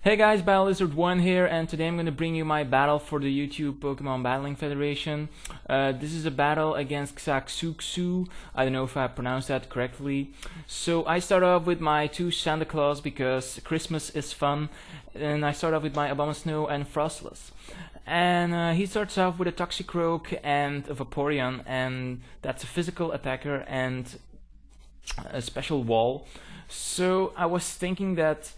Hey guys, Biolizard1 here, and today I'm going to bring you my battle for the YouTube Pokemon Battling Federation. This is a battle against xaxuxu. I don't know if I pronounced that correctly. So I start off with my two Santa Claus because Christmas is fun, and I start off with my Abomasnow and Frostless. And he starts off with a Toxicroak and a Vaporeon, and that's a physical attacker and a special wall. So I was thinking that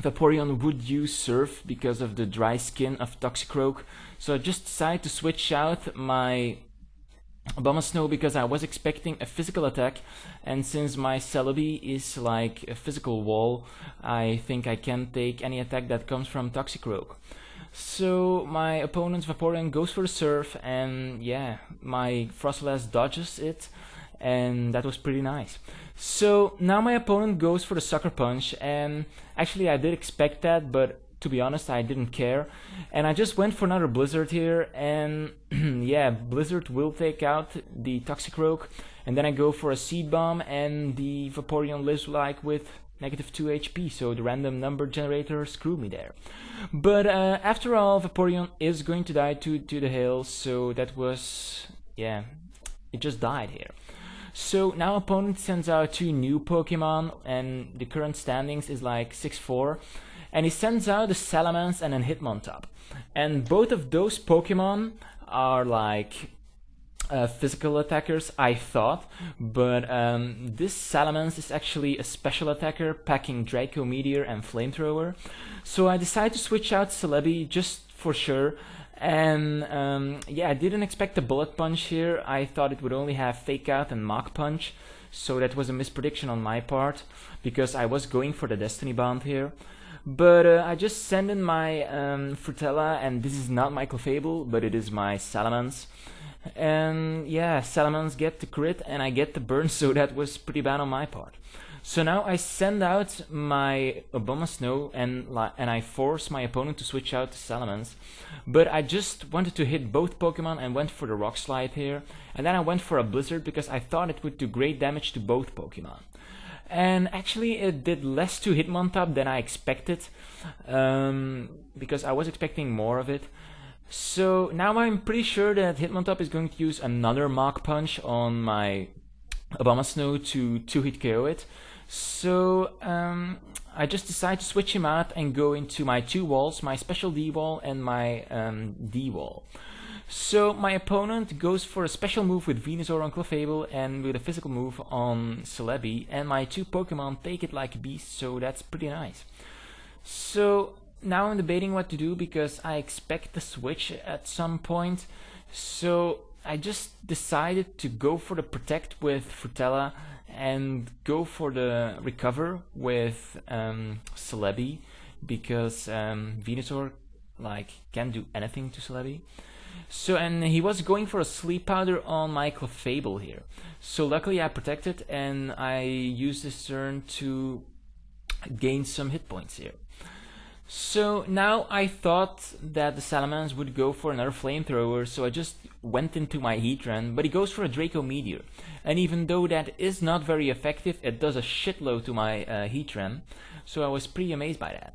Vaporeon would use Surf because of the dry skin of Toxicroak, so I just decided to switch out my Abomasnow because I was expecting a physical attack, and since my Celebi is like a physical wall, I think I can take any attack that comes from Toxicroak. So my opponent's Vaporeon goes for the Surf, and yeah, my Frostless dodges it, and that was pretty nice. So now my opponent goes for the Sucker Punch, and actually I did expect that, but to be honest I didn't care, and I just went for another Blizzard here, and yeah, Blizzard will take out the Toxicroak, and then I go for a Seed Bomb, and the Vaporeon lives like with -2 HP, so the random number generator screwed me there. But after all, Vaporeon is going to die to the hail, so that was, yeah, it just died here. So now opponent sends out two new Pokemon, and the current standings is like 6-4, and he sends out a Salamence and a Hitmontop, and both of those Pokemon are like physical attackers, I thought, but this Salamence is actually a special attacker packing Draco Meteor and Flamethrower, so I decided to switch out Celebi just for sure. And yeah, I didn't expect a Bullet Punch here. I thought it would only have Fake Out and Mach Punch, so that was a misprediction on my part, because I was going for the Destiny Bond here. But I just send in my Frutella, and this is not my Clefable, but it is my Salamence. And yeah, Salamence get the crit, and I get the burn, so that was pretty bad on my part. So now I send out my Abomasnow, and I force my opponent to switch out to Salamence. But I just wanted to hit both Pokemon and went for the Rock Slide here. And then I went for a Blizzard because I thought it would do great damage to both Pokemon. And actually it did less to Hitmontop than I expected, because I was expecting more of it. So now I'm pretty sure that Hitmontop is going to use another Mach Punch on my Abomasnow to 2-hit KO it. So I just decided to switch him out and go into my two walls, my Special D wall and my D wall. So my opponent goes for a special move with Venusaur on Clefable and with a physical move on Celebi, and my two Pokemon take it like a beast, so that's pretty nice. So now I'm debating what to do because I expect the switch at some point. So I just decided to go for the Protect with Frutella and go for the Recover with Celebi, because Venusaur like can't do anything to Celebi. So, and he was going for a Sleep Powder on my Clefable here. So luckily I protected, and I used this turn to gain some hit points here. So now I thought that the Salamence would go for another Flamethrower, so I just went into my Heatran, but he goes for a Draco Meteor. And even though that is not very effective, it does a shitload to my Heatran, so I was pretty amazed by that.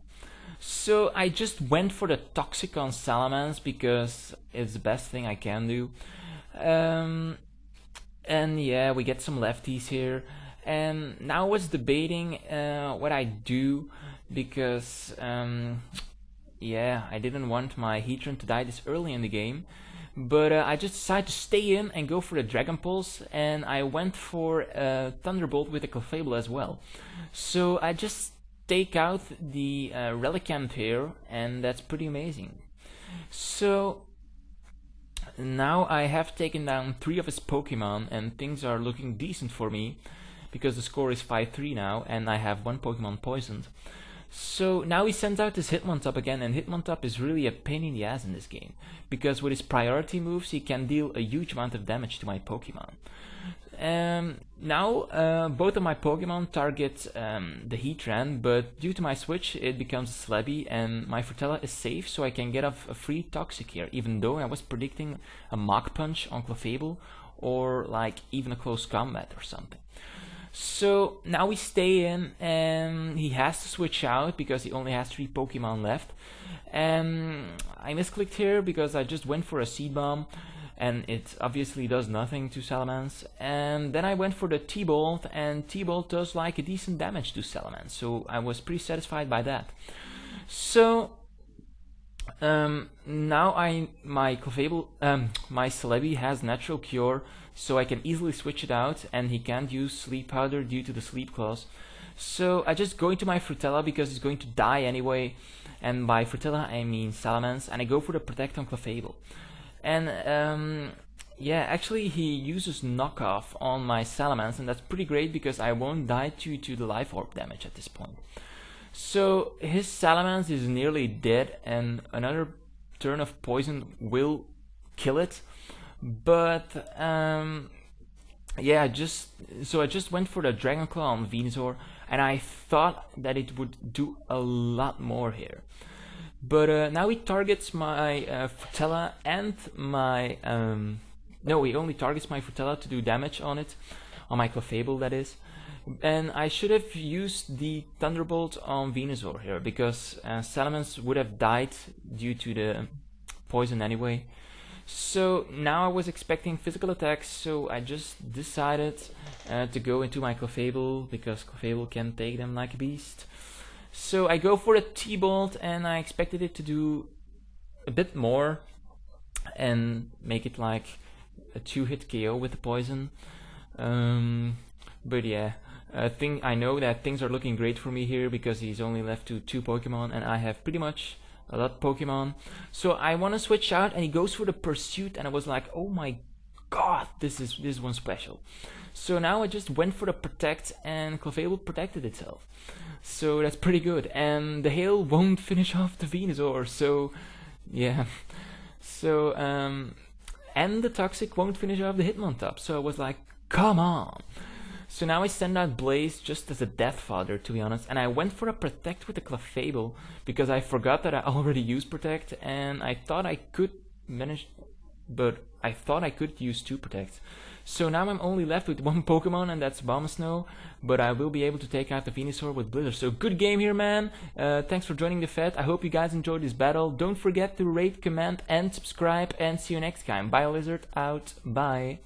So I just went for the Toxic on Salamence because it's the best thing I can do. And yeah, we get some lefties here. And now I was debating what I do, because yeah, I didn't want my Heatran to die this early in the game, but I just decided to stay in and go for the Dragon Pulse, and I went for Thunderbolt with a Clefable as well. So I just take out the Relicanth here, and that's pretty amazing. So now I have taken down 3 of his Pokemon, and things are looking decent for me, because the score is 5-3 now, and I have 1 Pokemon poisoned. So now he sends out his Hitmontop again, and Hitmontop is really a pain in the ass in this game, because with his priority moves he can deal a huge amount of damage to my Pokemon. Now both of my Pokemon target the Heatran, but due to my switch it becomes a Celebi, and my Frutella is safe, so I can get off a free Toxic here, even though I was predicting a Mach Punch on Clefable, or like even a close combat or something. So now we stay in, and he has to switch out because he only has 3 Pokemon left. And I misclicked here because I just went for a Seed Bomb, and it obviously does nothing to Salamence. And then I went for the T-Bolt, and T-Bolt does like a decent damage to Salamence, so I was pretty satisfied by that. So now my Celebi has Natural Cure, so I can easily switch it out, and he can't use Sleep Powder due to the Sleep Clause. So I just go into my Frutella because he's going to die anyway, and by Frutella I mean Salamence, and I go for the Protect on Clefable. And yeah, actually he uses Knockoff on my Salamence, and that's pretty great because I won't die due to the Life Orb damage at this point. So his Salamence is nearly dead, and another turn of poison will kill it. But yeah, I just went for the Dragon Claw on Venusaur, and I thought that it would do a lot more here. But now he targets my Frutella and my no, he only targets my Frutella to do damage on it, on my Clefable that is. And I should have used the Thunderbolt on Venusaur here, because Salamence would have died due to the poison anyway. So now I was expecting physical attacks, so I just decided to go into my Clefable, because Clefable can take them like a beast. So I go for a T-Bolt, and I expected it to do a bit more and make it like a 2-hit KO with the poison. But yeah, I know that things are looking great for me here because he's only left to 2 Pokemon, and I have pretty much a lot of Pokemon. So I want to switch out, and he goes for the Pursuit, and I was like, oh my god, this one's special. So now I just went for the Protect, and Clefable protected itself. So that's pretty good, and the Hail won't finish off the Venusaur, so yeah. So and the Toxic won't finish off the Hitmontop, so I was like, come on. So now I send out Blaze just as a Death Fodder, to be honest, and I went for a Protect with the Clefable because I forgot that I already used Protect, and I thought I could manage, but I thought I could use 2 Protects. So now I'm only left with 1 Pokemon, and that's Abomasnow, but I will be able to take out the Venusaur with Blizzard. So good game here, man. Thanks for joining the Fed. I hope you guys enjoyed this battle. Don't forget to rate, comment, and subscribe, and see you next time. Biolizard out. Bye.